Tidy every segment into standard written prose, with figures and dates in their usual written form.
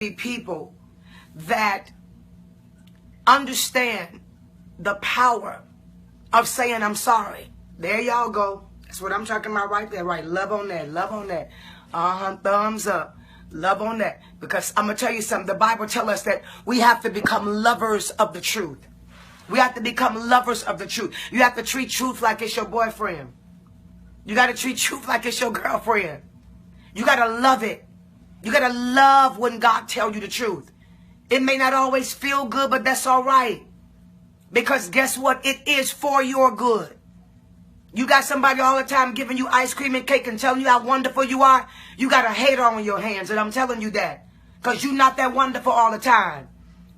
People that understand the power of saying I'm sorry. There y'all go. That's what I'm talking about right there. Right. Love on that. Love on that. Thumbs up. Love on that. Because I'm going to tell you something. The Bible tells us that we have to become lovers of the truth. We have to become lovers of the truth. You have to treat truth like it's your boyfriend. You got to treat truth like it's your girlfriend. You got to love it. You got to love when God tells you the truth. It may not always feel good, but that's all right. Because guess what? It is for your good. You got somebody all the time giving you ice cream and cake and telling you how wonderful you are. You got a hater on your hands, and I'm telling you that. Because you're not that wonderful all the time.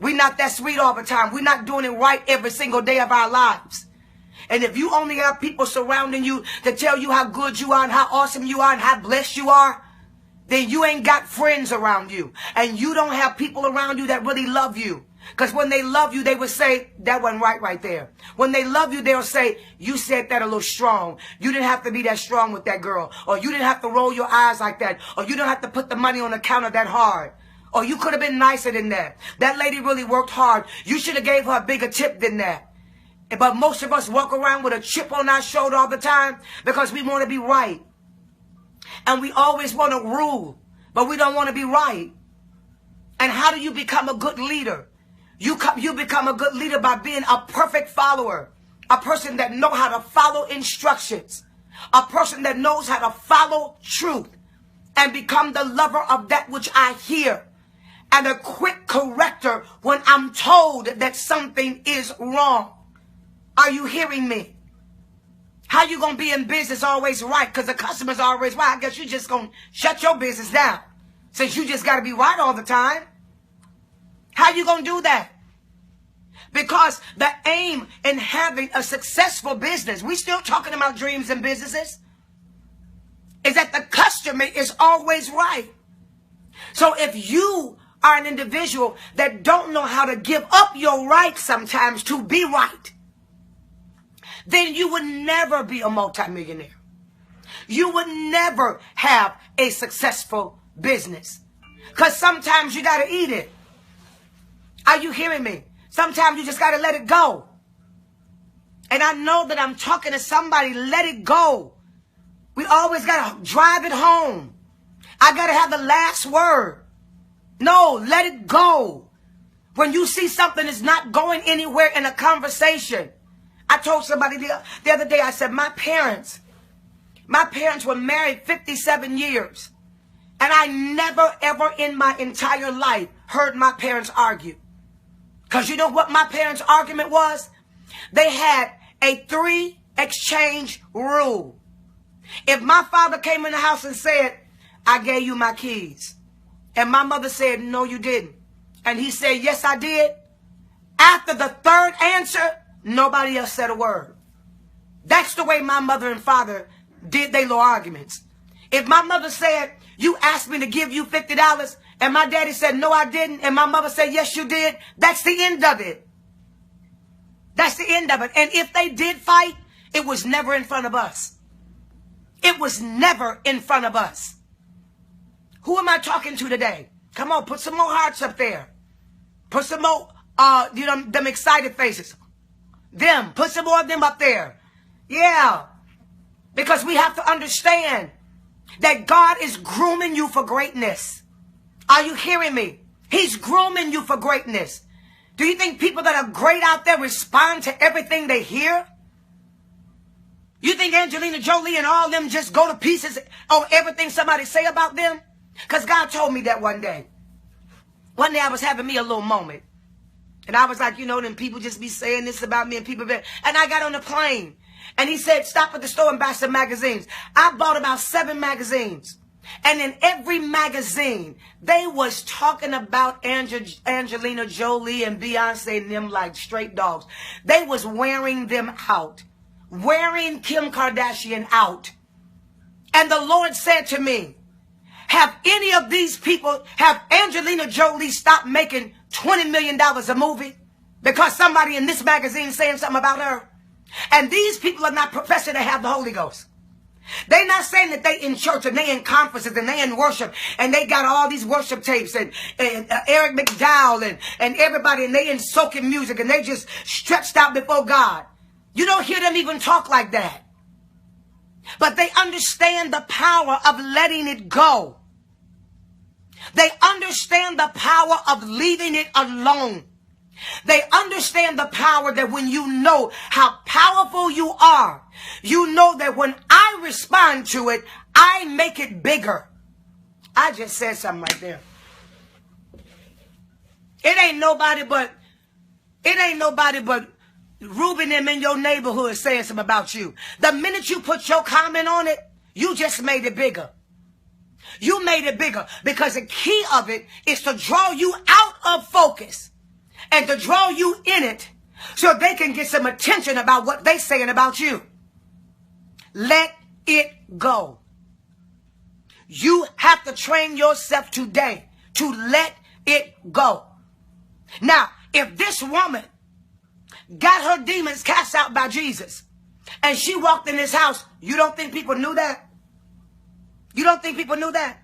We're not that sweet all the time. We're not doing it right every single day of our lives. And if you only have people surrounding you to tell you how good you are and how awesome you are and how blessed you are, then you ain't got friends around you. And you don't have people around you that really love you. Because when they love you, they would say, that wasn't right there. When they love you, they'll say, you said that a little strong. You didn't have to be that strong with that girl. Or you didn't have to roll your eyes like that. Or you don't have to put the money on the counter that hard. Or you could have been nicer than that. That lady really worked hard. You should have gave her a bigger tip than that. But most of us walk around with a chip on our shoulder all the time because we want to be right. And we always want to rule, but we don't want to be right. And how do you become a good leader? You become a good leader by being a perfect follower, a person that knows how to follow instructions, a person that knows how to follow truth and become the lover of that which I hear and a quick corrector when I'm told that something is wrong. Are you hearing me? How you going to be in business always right because the customer's always right? I guess you just going to shut your business down since you just got to be right all the time. How you going to do that? Because the aim in having a successful business, we still talking about dreams and businesses, is that the customer is always right. So if you are an individual that don't know how to give up your right sometimes to be right, then you would never be a multimillionaire. You would never have a successful business. Because sometimes you got to eat it. Are you hearing me? Sometimes you just got to let it go. And I know that I'm talking to somebody. Let it go. We always got to drive it home. I got to have the last word. No, let it go. When you see something is not going anywhere in a conversation. I told somebody the other day, I said, my parents were married 57 years. And I never, ever in my entire life heard my parents argue. Because you know what my parents' argument was? They had a 3 exchange rule. If my father came in the house and said, I gave you my keys. And my mother said, no, you didn't. And he said, yes, I did. After the 3rd answer, nobody else said a word. That's the way my mother and father did their little arguments. If my mother said, you asked me to give you $50, and my daddy said, no, I didn't, and my mother said, yes, you did, that's the end of it. That's the end of it. And if they did fight, it was never in front of us. It was never in front of us. Who am I talking to today? Come on, put some more hearts up there. Put some more, them excited faces. Them, put some more of them up there. Yeah. Because we have to understand that God is grooming you for greatness. Are you hearing me? He's grooming you for greatness. Do you think people that are great out there respond to everything they hear? You think Angelina Jolie and all them just go to pieces on everything somebody say about them? Because God told me that one day. One day I was having me a little moment. And I was like, then people just be saying this about me and people. And I got on the plane. And he said, stop at the store and buy some magazines. I bought about 7 magazines. And in every magazine, they was talking about Angelina Jolie and Beyonce and them like straight dogs. They was wearing them out. Wearing Kim Kardashian out. And the Lord said to me, have any of these people, have Angelina Jolie stopped making $20 million a movie because somebody in this magazine saying something about her? And these people are not professing to have the Holy Ghost. They not saying that they in church and they in conferences and they in worship and they got all these worship tapes and Eric McDowell and everybody and they in soaking music and they just stretched out before God. You don't hear them even talk like that. But they understand the power of letting it go. They understand the power of leaving it alone. They understand the power that when you know how powerful you are, you know that when I respond to it, I make it bigger. I just said something right there. It ain't nobody but Ruben them in your neighborhood saying something about you. The minute you put your comment on it, you just made it bigger. You made it bigger because the key of it is to draw you out of focus and to draw you in it so they can get some attention about what they saying about you. Let it go. You have to train yourself today to let it go. Now, if this woman got her demons cast out by Jesus and she walked in this house, you don't think people knew that? You don't think people knew that?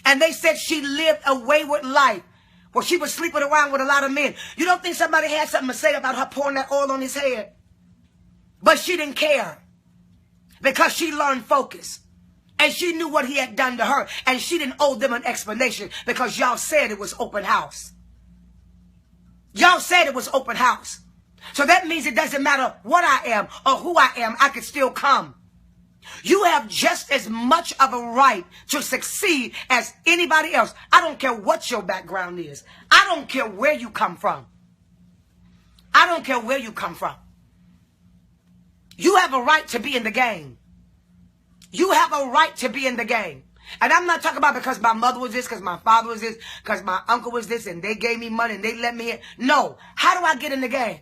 And they said she lived a wayward life where she was sleeping around with a lot of men. You don't think somebody had something to say about her pouring that oil on his head? But she didn't care because she learned focus. And she knew what he had done to her. And she didn't owe them an explanation because y'all said it was open house. Y'all said it was open house. So that means it doesn't matter what I am or who I am, I can still come. You have just as much of a right to succeed as anybody else. I don't care what your background is. I don't care where you come from. I don't care where you come from. You have a right to be in the game. You have a right to be in the game. And I'm not talking about because my mother was this, because my father was this, because my uncle was this, and they gave me money and they let me in. No. How do I get in the game?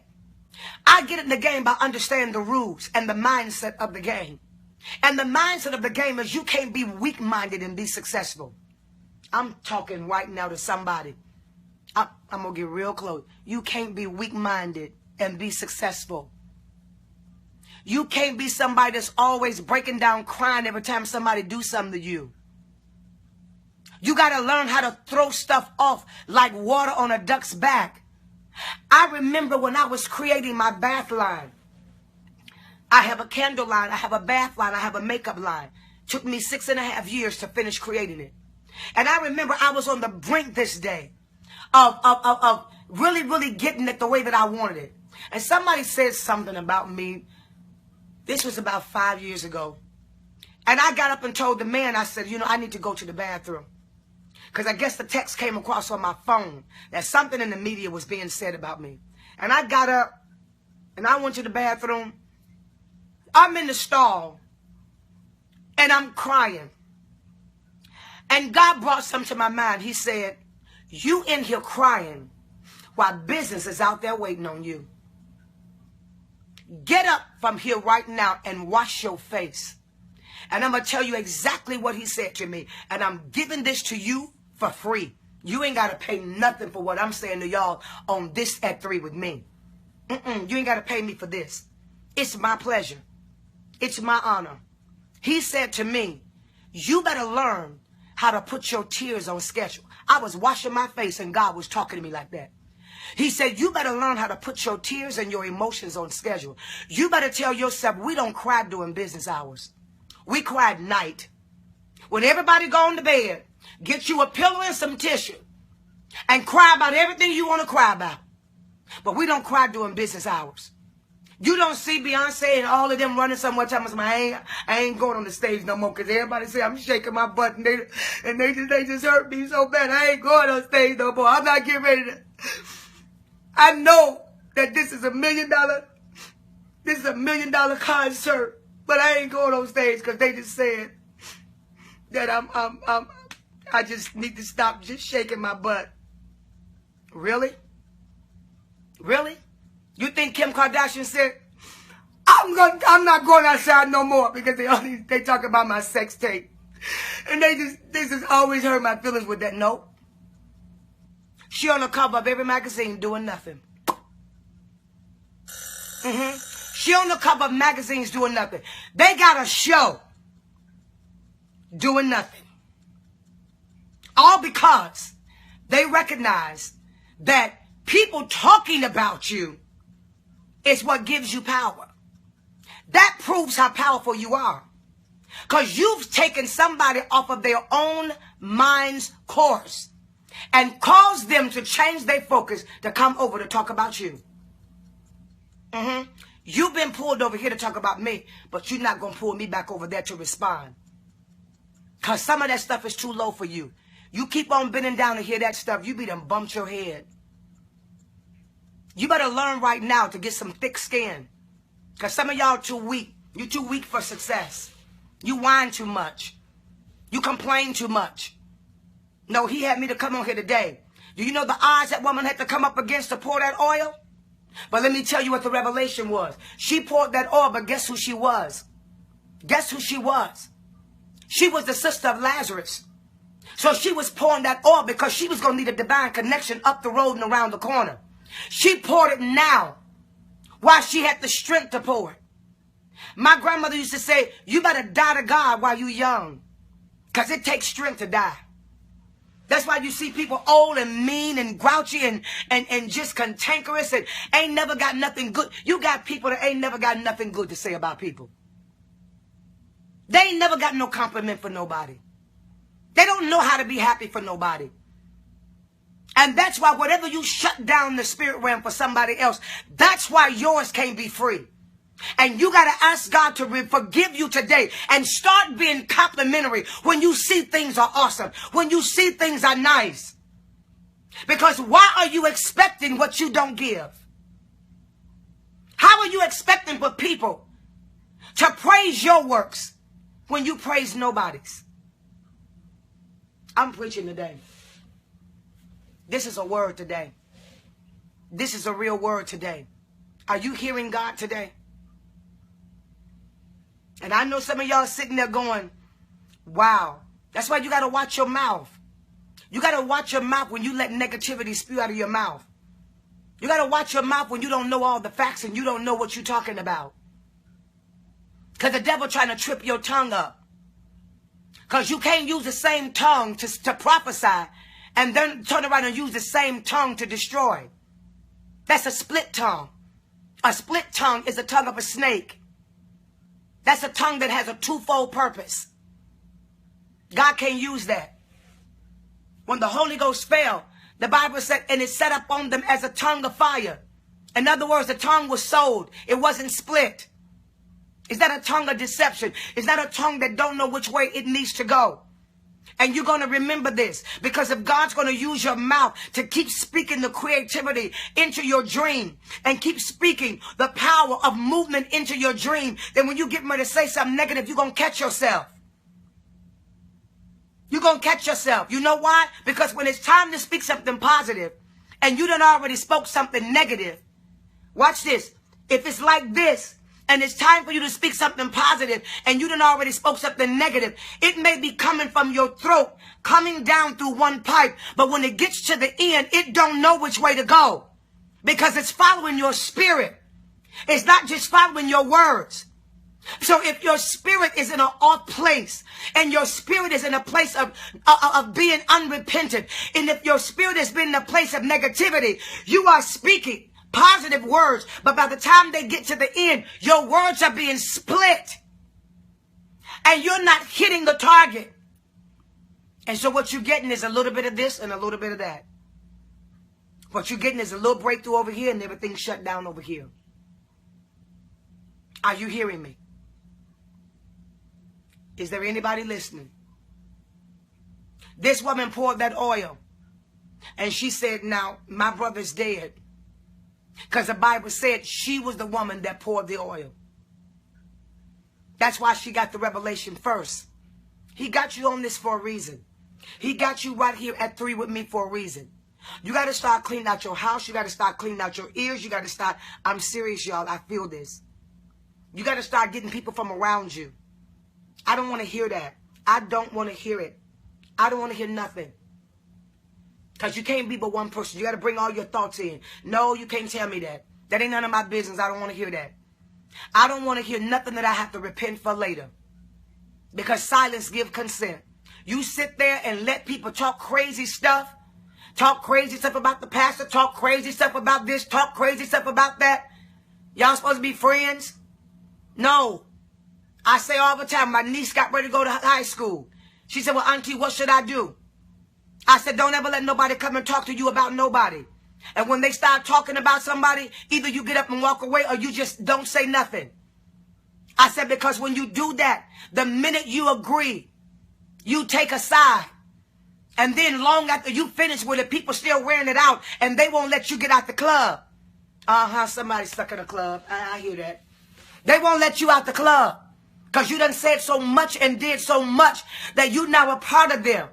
I get in the game by understanding the rules and the mindset of the game. And the mindset of the game is you can't be weak-minded and be successful. I'm talking right now to somebody. I'm going to get real close. You can't be weak-minded and be successful. You can't be somebody that's always breaking down crying every time somebody do something to you. You got to learn how to throw stuff off like water on a duck's back. I remember when I was creating my bath line. I have a candle line, I have a bath line, I have a makeup line. Took me 6.5 years to finish creating it. And I remember I was on the brink this day of really getting it the way that I wanted it. And somebody said something about me. This was about 5 years ago. And I got up and told the man, I said, you know, I need to go to the bathroom. Because I guess the text came across on my phone that something in the media was being said about me. And I got up and I went to the bathroom. I'm in the stall and I'm crying. And God brought something to my mind. He said, you in here crying while business is out there waiting on you. Get up from here right now and wash your face. And I'm going to tell you exactly what he said to me. And I'm giving this to you for free. You ain't got to pay nothing for what I'm saying to y'all on this at 3 with me. You ain't got to pay me for this. It's my pleasure. It's my honor. He said to me, you better learn how to put your tears on schedule. I was washing my face and God was talking to me like that. He said, you better learn how to put your tears and your emotions on schedule. You better tell yourself, we don't cry during business hours. We cry at night. When everybody gone to bed, get you a pillow and some tissue and cry about everything you want to cry about. But we don't cry during business hours. You don't see Beyonce and all of them running somewhere telling me, I ain't going on the stage no more because everybody say I'm shaking my butt and they just hurt me so bad. I ain't going on stage no more. I'm not getting ready to. I know that this is $1 million. This is $1 million concert, but I ain't going on stage because they just said that I just need to stop just shaking my butt. Really? Really? You think Kim Kardashian said, I'm not going outside no more because they talk about my sex tape. And they just always hurt my feelings with that. No. She on the cover of every magazine doing nothing. She on the cover of magazines doing nothing. They got a show doing nothing. All because they recognize that people talking about you is what gives you power. That proves how powerful you are. Because you've taken somebody off of their own mind's course and caused them to change their focus to come over to talk about you. You've been pulled over here to talk about me, but you're not going to pull me back over there to respond. Because some of that stuff is too low for you. You keep on bending down to hear that stuff, you be done bumped your head. You better learn right now to get some thick skin. Because some of y'all too weak. You're too weak for success. You whine too much. You complain too much. No, he had me to come on here today. Do you know the odds that woman had to come up against to pour that oil? But let me tell you what the revelation was. She poured that oil, but guess who she was? Guess who she was? She was the sister of Lazarus. So she was pouring that oil because she was going to need a divine connection up the road and around the corner. She poured it now while she had the strength to pour it. My grandmother used to say, you better die to God while you're young, because it takes strength to die. That's why you see people old and mean and grouchy and just cantankerous and ain't never got nothing good. You got people that ain't never got nothing good to say about people. They ain't never got no compliment for nobody. They don't know how to be happy for nobody. And that's why whatever you shut down the spirit realm for somebody else, that's why yours can't be free. And you got to ask God to forgive you today and start being complimentary when you see things are awesome, when you see things are nice. Because why are you expecting what you don't give? How are you expecting for people to praise your works when you praise nobody's? I'm preaching today. This is a word today. This is a real word today. Are you hearing God today? And I know some of y'all sitting there going, wow. That's why you got to watch your mouth. You got to watch your mouth when you let negativity spew out of your mouth. You got to watch your mouth when you don't know all the facts and you don't know what you're talking about. Because the devil trying to trip your tongue up. Because you can't use the same tongue to prophesy and then turn around and use the same tongue to destroy. That's a split tongue. A split tongue is the tongue of a snake. That's a tongue that has a twofold purpose. God can't use that. When the Holy Ghost fell, the Bible said, and it set up on them as a tongue of fire. In other words, the tongue was sold. It wasn't split. Is that a tongue of deception? Is that a tongue that don't know which way it needs to go? And you're going to remember this, because if God's going to use your mouth to keep speaking the creativity into your dream and keep speaking the power of movement into your dream, then when you get ready to say something negative, you're going to catch yourself. You're going to catch yourself. You know why? Because when it's time to speak something positive and you done already spoke something negative, watch this. If it's like this, and it's time for you to speak something positive, and you done already spoke something negative, it may be coming from your throat, coming down through one pipe, but when it gets to the end, it don't know which way to go, because it's following your spirit. It's not just following your words. So if your spirit is in an off place, and your spirit is in a place of being unrepentant, and if your spirit has been in a place of negativity, you are speaking positive words, but by the time they get to the end, your words are being split and you're not hitting the target. And so what you're getting is a little bit of this and a little bit of that. What you're getting is a little breakthrough over here and everything shut down over here. Are you hearing me? Is there anybody listening? This woman poured that oil and she said, now my brother's dead. Because the Bible said she was the woman that poured the oil. That's why she got the revelation first. He got you on this for a reason. He got you right here at 3 with me for a reason. You got to start cleaning out your house. You got to start cleaning out your ears. You got to start, I'm serious, y'all. I feel this. You got to start getting people from around you. I don't want to hear that. I don't want to hear it. I don't want to hear nothing. Because you can't be but one person. You got to bring all your thoughts in. No, you can't tell me that. That ain't none of my business. I don't want to hear that. I don't want to hear nothing that I have to repent for later. Because silence gives consent. You sit there and let people talk crazy stuff. Talk crazy stuff about the pastor. Talk crazy stuff about this. Talk crazy stuff about that. Y'all supposed to be friends? No. I say all the time, my niece got ready to go to high school. She said, well, auntie, what should I do? I said, don't ever let nobody come and talk to you about nobody. And when they start talking about somebody, either you get up and walk away or you just don't say nothing. I said, because when you do that, the minute you agree, you take a side. And then long after you finish with it, people still wearing it out and they won't let you get out the club. Somebody's stuck in a club. I hear that. They won't let you out the club because you done said so much and did so much that you now a part of them.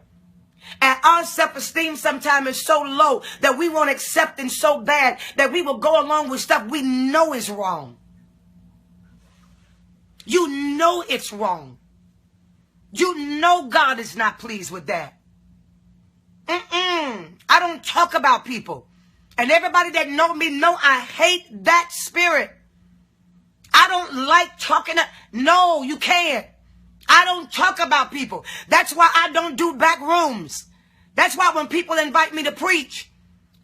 And our self-esteem sometimes is so low that we won't accept it so bad that we will go along with stuff we know is wrong. You know it's wrong. You know God is not pleased with that. I don't talk about people. And everybody that know me know I hate that spirit. I don't like talking. No, you can't. I don't talk about people. That's why I don't do back rooms. That's why when people invite me to preach,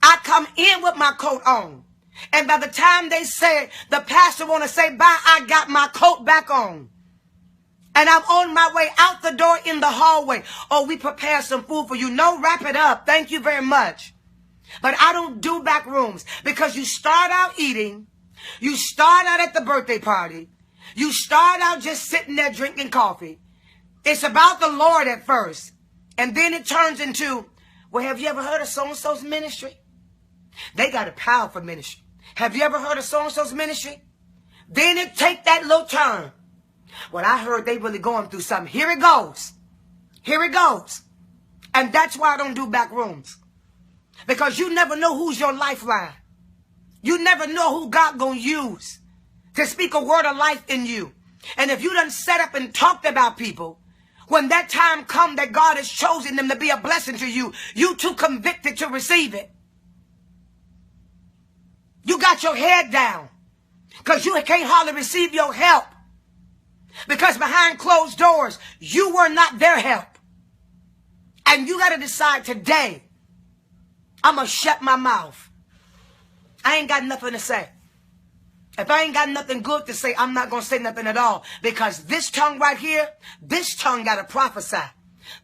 I come in with my coat on. And by the time they say the pastor want to say bye, I got my coat back on. And I'm on my way out the door in the hallway. Oh, we prepare some food for you. No, wrap it up. Thank you very much. But I don't do back rooms because you start out eating. You start out at the birthday party. You start out just sitting there drinking coffee. It's about the Lord at first. And then it turns into, well, have you ever heard of so-and-so's ministry? They got a powerful ministry. Have you ever heard of so-and-so's ministry? Then it take that little turn. Well, I heard they really going through something. Here it goes. Here it goes. And that's why I don't do back rooms. Because you never know who's your lifeline. You never know who God gonna use to speak a word of life in you. And if you done set up and talked about people, when that time come that God has chosen them to be a blessing to you, you too convicted to receive it. You got your head down because you can't hardly receive your help. Because behind closed doors, you were not their help. And you got to decide today, I'm going to shut my mouth. I ain't got nothing to say. If I ain't got nothing good to say, I'm not going to say nothing at all. Because this tongue right here, this tongue got to prophesy.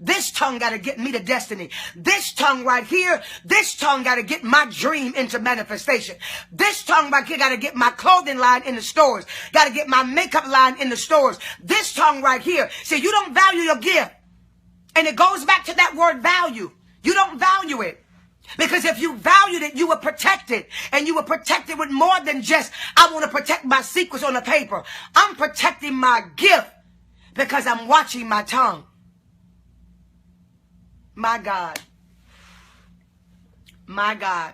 This tongue got to get me to destiny. This tongue right here, this tongue got to get my dream into manifestation. This tongue right here got to get my clothing line in the stores. Got to get my makeup line in the stores. This tongue right here. See, you don't value your gift. And it goes back to that word value. You don't value it. Because if you valued it, you would protect it. And you would protect it with more than just, I want to protect my secrets on the paper. I'm protecting my gift because I'm watching my tongue. My God. My God.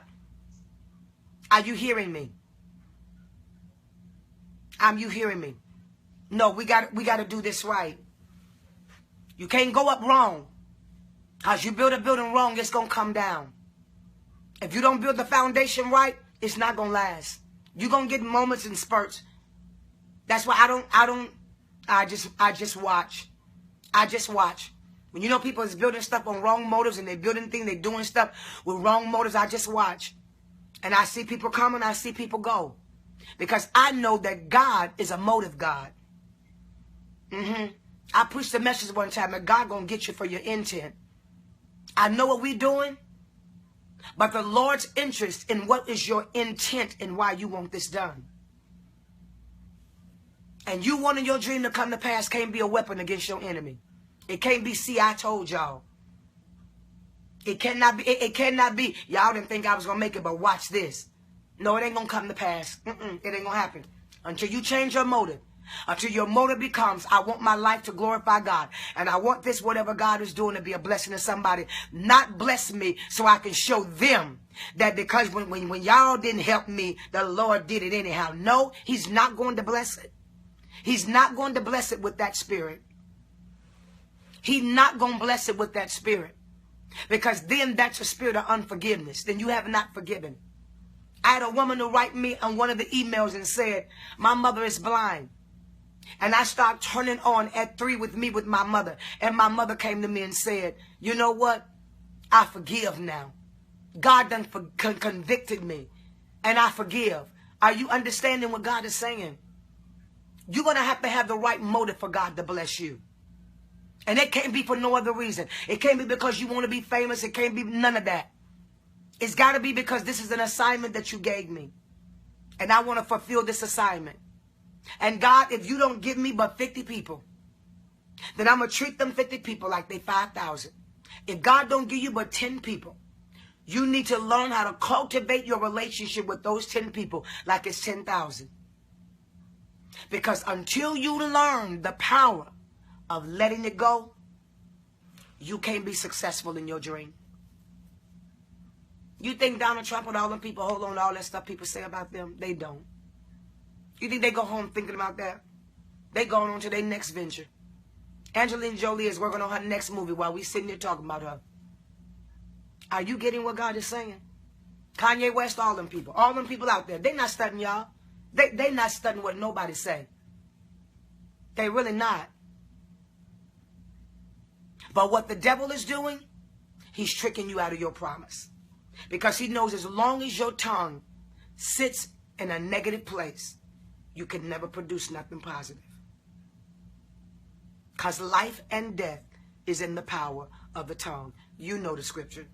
Are you hearing me? Are you hearing me? No, we got to do this right. You can't go up wrong. Because you build a building wrong, it's going to come down. If you don't build the foundation right, it's not going to last. You're going to get moments and spurts. That's why I just watch. I just watch. When you know people is building stuff on wrong motives and they're building things, they're doing stuff with wrong motives, I just watch. And I see people come and I see people go. Because I know that God is a motive God. I preached a message one time that God gonna get you for your intent. I know what we're doing, but the Lord's interest in what is your intent and why you want this done. And you wanting your dream to come to pass can't be a weapon against your enemy. It can't be, see, I told y'all. It cannot be, it cannot be, y'all didn't think I was going to make it, but watch this. No, it ain't going to come to pass. It ain't going to happen. Until you change your motive. Until your motive becomes, I want my life to glorify God. And I want this, whatever God is doing, to be a blessing to somebody. Not bless me so I can show them that because when y'all didn't help me, the Lord did it anyhow. No, he's not going to bless it. He's not going to bless it with that spirit. He's not going to bless it with that spirit. Because then that's a spirit of unforgiveness. Then you have not forgiven. I had a woman who write me on one of the emails and said, my mother is blind. And I started turning on at 3 with me with my mother. And my mother came to me and said, you know what? I forgive now. God done convicted me. And I forgive. Are you understanding what God is saying? You're going to have the right motive for God to bless you. And it can't be for no other reason. It can't be because you want to be famous. It can't be none of that. It's got to be because this is an assignment that you gave me. And I want to fulfill this assignment. And God, if you don't give me but 50 people, then I'm going to treat them 50 people like they 5,000. If God don't give you but 10 people, you need to learn how to cultivate your relationship with those 10 people like it's 10,000. Because until you learn the power of letting it go, you can't be successful in your dream. You think Donald Trump and all them people hold on to all that stuff people say about them? They don't. You think they go home thinking about that? They going on to their next venture. Angelina Jolie is working on her next movie while we sitting here talking about her. Are you getting what God is saying? Kanye West, all them people out there, they not studying y'all. They not studying what nobody say. They really not. But what the devil is doing, he's tricking you out of your promise. Because he knows as long as your tongue sits in a negative place, you can never produce nothing positive. Because life and death is in the power of the tongue. You know the scripture.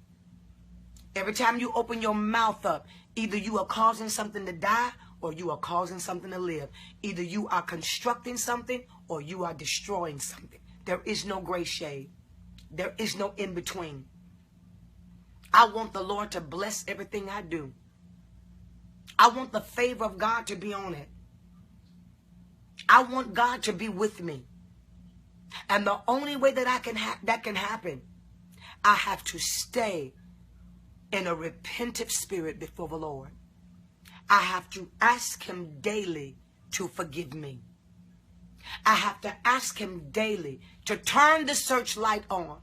Every time you open your mouth up, either you are causing something to die or you are causing something to live. Either you are constructing something or you are destroying something. There is no gray shade. There is no in between. I want the Lord to bless everything I do. I want the favor of God to be on it. I want God to be with me. And the only way that that can happen, I have to stay in a repentant spirit before the Lord. I have to ask him daily to forgive me. I have to ask him daily to turn the searchlight on.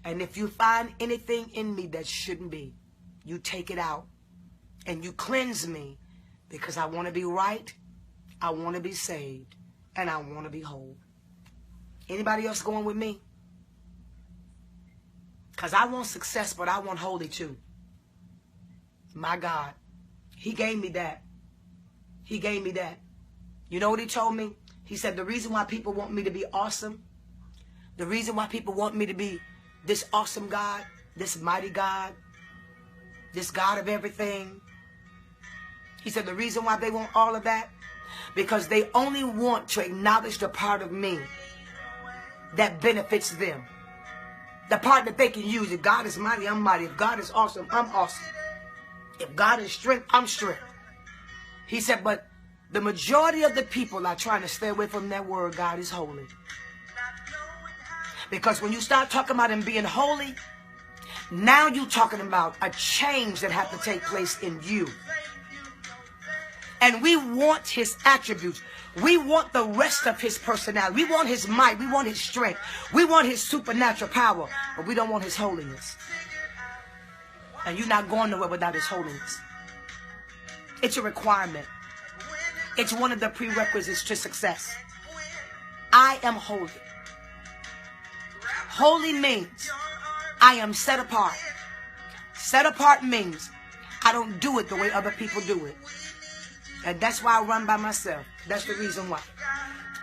And if you find anything in me that shouldn't be, you take it out and you cleanse me, because I want to be right, I want to be saved, and I want to be whole. Anybody else going with me? Because I want success, but I want holy too. My God, he gave me that. He gave me that. You know what he told me? He said, the reason why people want me to be awesome, the reason why people want me to be this awesome God, this mighty God, this God of everything. He said the reason why they want all of that, because they only want to acknowledge the part of me that benefits them. The part that they can use. If God is mighty, I'm mighty. If God is awesome, I'm awesome. If God is strength, I'm strength. He said, but the majority of the people are trying to stay away from that word, God is holy. Because when you start talking about him being holy, now you're talking about a change that has to take place in you. And we want his attributes. We want the rest of his personality. We want his might. We want his strength. We want his supernatural power. But we don't want his holiness. And you're not going nowhere without his holiness. It's a requirement. It's one of the prerequisites to success. I am holy. Holy means I am set apart. Set apart means I don't do it the way other people do it. And that's why I run by myself. That's the reason why.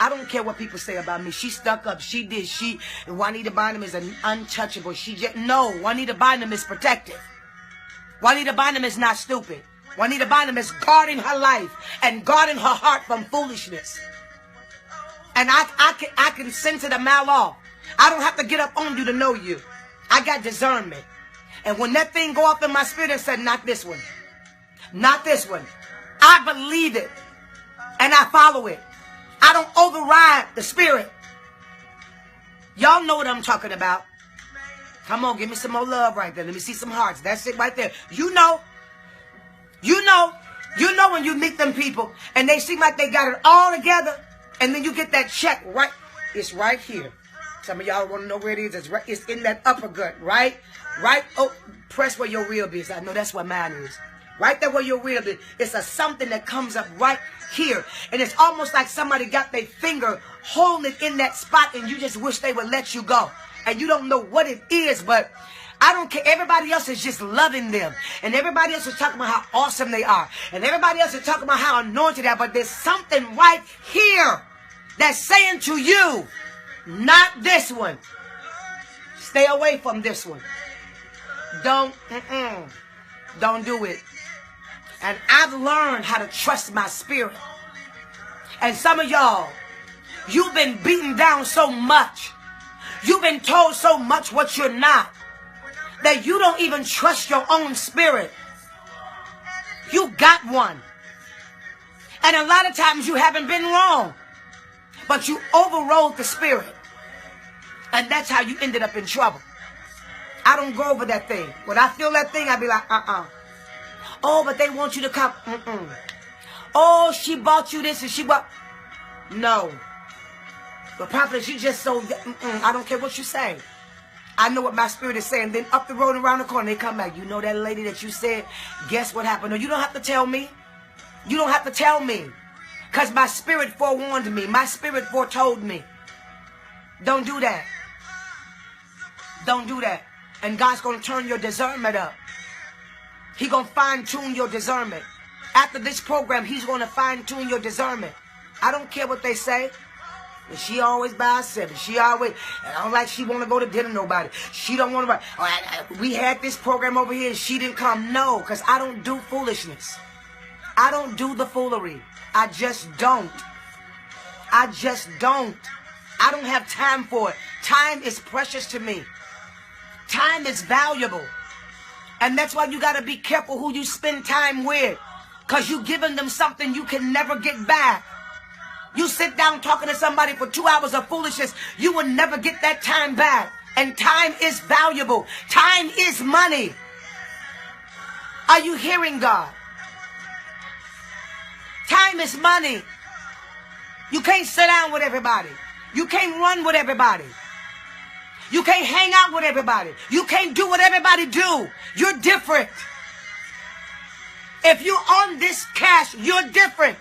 I don't care what people say about me. She stuck up. She did. Juanita Bynum is an untouchable. No, Juanita Bynum is protective. Juanita Bynum is not stupid. Juanita Bynum is guarding her life and guarding her heart from foolishness. And I can sense it a mile off. I don't have to get up on you to know you. I got discernment. And when that thing go up in my spirit and said, not this one. Not this one. I believe it. And I follow it. I don't override the spirit. Y'all know what I'm talking about. Come on, give me some more love right there. Let me see some hearts. That's it right there. You know. You know. You know when you meet them people and they seem like they got it all together. And then you get that check right. It's right here. Some of y'all want to know where it is. It's right. It's in that upper gut, right? Right. Oh, press where your rib is. I know that's what mine is. Right there where you're real. It's a something that comes up right here. And it's almost like somebody got their finger holding it in that spot and you just wish they would let you go. And you don't know what it is, but I don't care. Everybody else is just loving them. And everybody else is talking about how awesome they are. And everybody else is talking about how anointed they are. But there's something right here that's saying to you, not this one. Stay away from this one. Don't do it. And I've learned how to trust my spirit. And some of y'all, you've been beaten down so much. You've been told so much what you're not, that you don't even trust your own spirit. You got one. And a lot of times you haven't been wrong, but you overrode the spirit. And that's how you ended up in trouble. I don't go over that thing. When I feel that thing, I be like, Oh, but they want you to come. Oh, she bought you this and she bought. No. But prophet, you just so, I don't care what you say. I know what my spirit is saying. Then up the road around the corner, they come back. You know that lady that you said, guess what happened? No, you don't have to tell me. You don't have to tell me. Because my spirit forewarned me. My spirit foretold me. Don't do that. Don't do that. And God's going to turn your discernment up. He's going to fine-tune your discernment. After this program, he's going to fine-tune your discernment. I don't care what they say. And she always by herself. She always, I don't like she want to go to dinner nobody. She don't want to, we had this program over here and she didn't come. No, because I don't do foolishness. I don't do the foolery. I just don't. I just don't. I don't have time for it. Time is precious to me. Time is valuable. And that's why you got to be careful who you spend time with. Because you're giving them something you can never get back. You sit down talking to somebody for 2 hours of foolishness, you will never get that time back. And time is valuable. Time is money. Are you hearing God? Time is money. You can't sit down with everybody. You can't run with everybody. You can't hang out with everybody. You can't do what everybody do. You're different. If you're on this cast, you're different.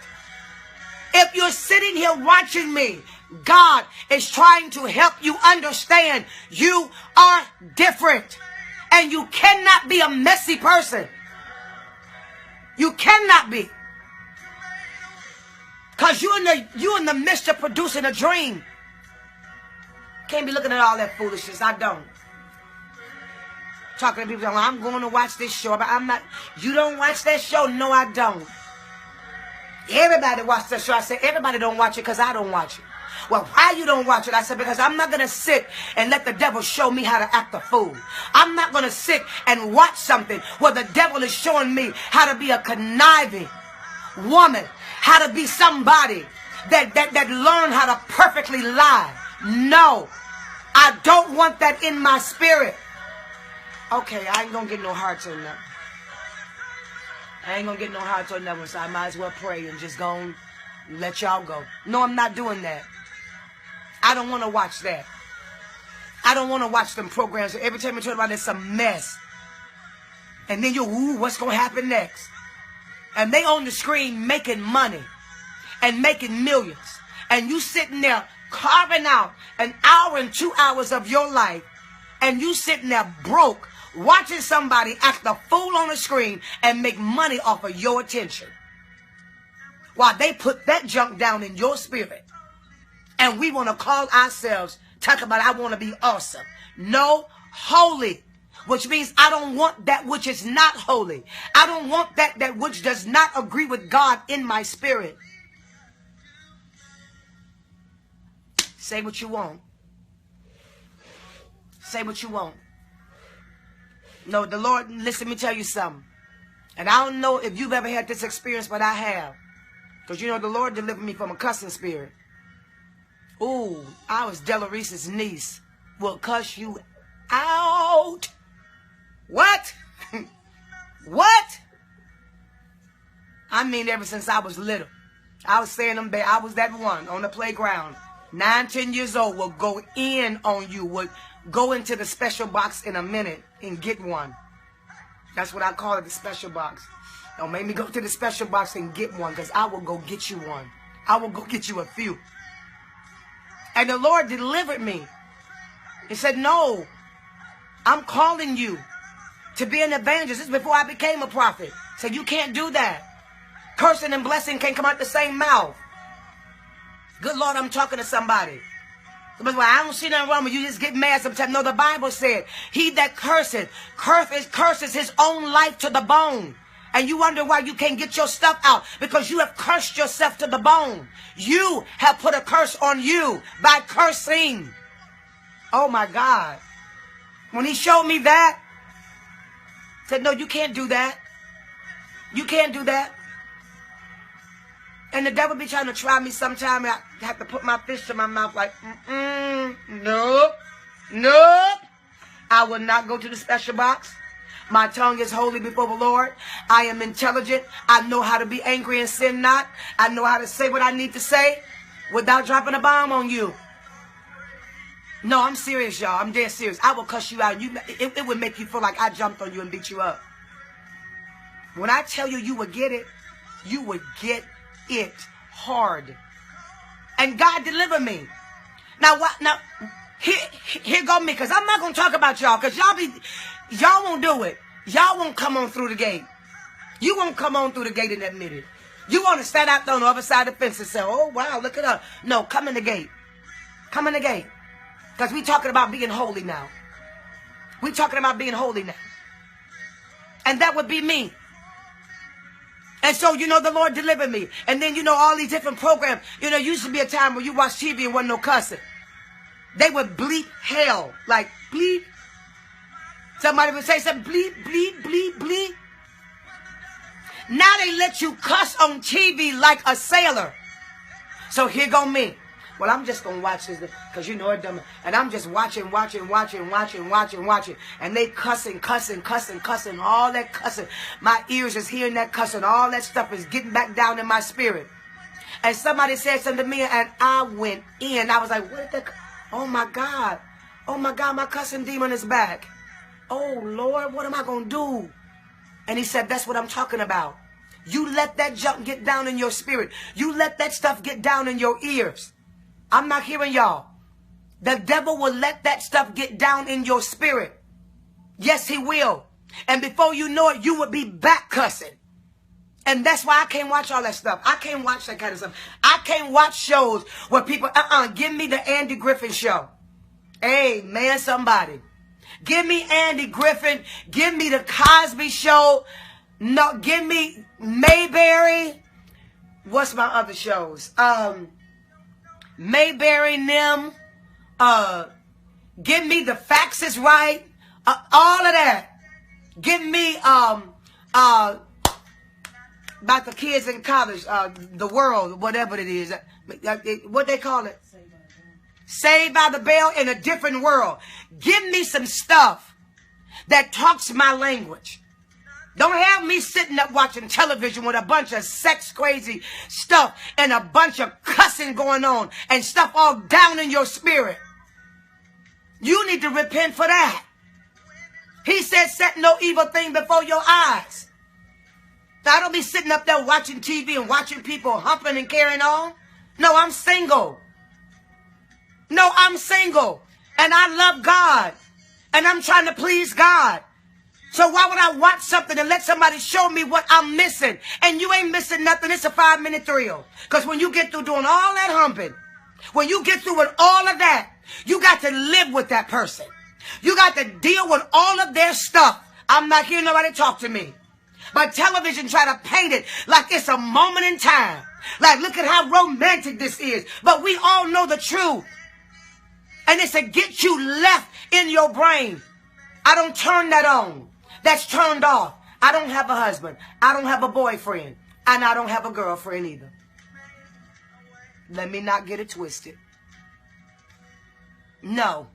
If you're sitting here watching me, God is trying to help you understand you are different. And you cannot be a messy person. You cannot be. Because you're in the midst of producing a dream. Can't be looking at all that foolishness. I don't. Talking to people, I'm going to watch this show, but I'm not. You don't watch that show? No, I don't. Everybody watch that show. I said, everybody don't watch it because I don't watch it. Well, why you don't watch it? I said, because I'm not going to sit and let the devil show me how to act a fool. I'm not going to sit and watch something where the devil is showing me how to be a conniving woman, how to be somebody that learn how to perfectly lie. No, I don't want that in my spirit. Okay, I ain't going to get no hearts on that. I ain't going to get no hearts on that one, so I might as well pray and just go and let y'all go. No, I'm not doing that. I don't want to watch that. I don't want to watch them programs. Every time you turn around, it's a mess. And then ooh, what's going to happen next? And they on the screen making money and making millions. And you sitting there carving out an hour and 2 hours of your life. And you sitting there broke, watching somebody act a fool on the screen and make money off of your attention. While they put that junk down in your spirit. And we want to call ourselves, talk about I want to be awesome. No, holy. Which means I don't want that which is not holy. I don't want that which does not agree with God in my spirit. Say what you want. Say what you want. No, the Lord, listen, let me tell you something. And I don't know if you've ever had this experience, but I have. Because you know the Lord delivered me from a cussing spirit. Ooh, I was Della Reese's niece. Will cuss you out. What? What? I mean, ever since I was little. I was saying them bad. I was that one on the playground. 9, 10 years old will go in on you. Would go into the special box in a minute and get one. That's what I call it, the special box. Don't make me go to the special box and get one, because I will go get you one. I will go get you a few. And the Lord delivered me. He said, no, I'm calling you to be an evangelist. This is before I became a prophet. He said, you can't do that. Cursing and blessing can't come out the same mouth. Good Lord, I'm talking to somebody. But I don't see nothing wrong with you. Just get mad sometimes. No, the Bible said, he that curses his own life to the bone. And you wonder why you can't get your stuff out. Because you have cursed yourself to the bone. You have put a curse on you by cursing. Oh my God. When he showed me that, I said, no, you can't do that. You can't do that. And the devil be trying to try me sometime. I have to put my fist to my mouth like, nope, nope. I will not go to the special box. My tongue is holy before the Lord. I am intelligent. I know how to be angry and sin not. I know how to say what I need to say without dropping a bomb on you. No, I'm serious, y'all. I'm dead serious. I will cuss you out. It would make you feel like I jumped on you and beat you up. When I tell you you would get it, you would get it hard. And God delivered me. Now what? Now here go me, because I'm not gonna talk about y'all, because y'all won't do it. Y'all won't come on through the gate. You won't come on through the gate and admit it. You want to stand out there on the other side of the fence and say, oh wow, look at her. No, come in the gate. Come in the gate. Because we're talking about being holy now. We're talking about being holy now. And that would be me. And so, you know, the Lord delivered me. And then, you know, all these different programs. You know, used to be a time where you watch TV and wasn't no cussing. They would bleep hell. Like, bleep. Somebody would say something, bleep, bleep, bleep, bleep. Now they let you cuss on TV like a sailor. So here go me. Well, I'm just going to watch this because you know it dumb. And I'm just watching. And they cussing, all that cussing. My ears is hearing that cussing. All that stuff is getting back down in my spirit. And somebody said something to me and I went in. I was like, what is that? Oh my God, my cussing demon is back. Oh Lord, what am I going to do? And he said, that's what I'm talking about. You let that junk get down in your spirit. You let that stuff get down in your ears. I'm not hearing y'all. The devil will let that stuff get down in your spirit. Yes, he will. And before you know it, you will be back cussing. And that's why I can't watch all that stuff. I can't watch that kind of stuff. I can't watch shows where people, give me the Andy Griffin show. Hey, man, somebody. Give me Andy Griffin. Give me the Cosby Show. No, give me Mayberry. What's my other shows? Mayberry Nim. Give me The Facts Is Right. All of that. Give me about the kids in college, the world, whatever it is. What they call it? Saved by the Bell in a Different World. Give me some stuff that talks my language. Don't have me sitting up watching television with a bunch of sex crazy stuff and a bunch of cussing going on and stuff all down in your spirit. You need to repent for that. He said, set no evil thing before your eyes. Now, I don't be sitting up there watching TV and watching people humping and carrying on. No, I'm single. No, I'm single. And I love God. And I'm trying to please God. So why would I watch something and let somebody show me what I'm missing? And you ain't missing nothing. It's a 5-minute thrill. Because when you get through doing all that humping, when you get through with all of that, you got to live with that person. You got to deal with all of their stuff. I'm not hearing nobody talk to me. But television try to paint it like it's a moment in time. Like, look at how romantic this is. But we all know the truth. And it's to get you left in your brain. I don't turn that on. That's turned off. I don't have a husband. I don't have a boyfriend. And I don't have a girlfriend either. Let me not get it twisted. No.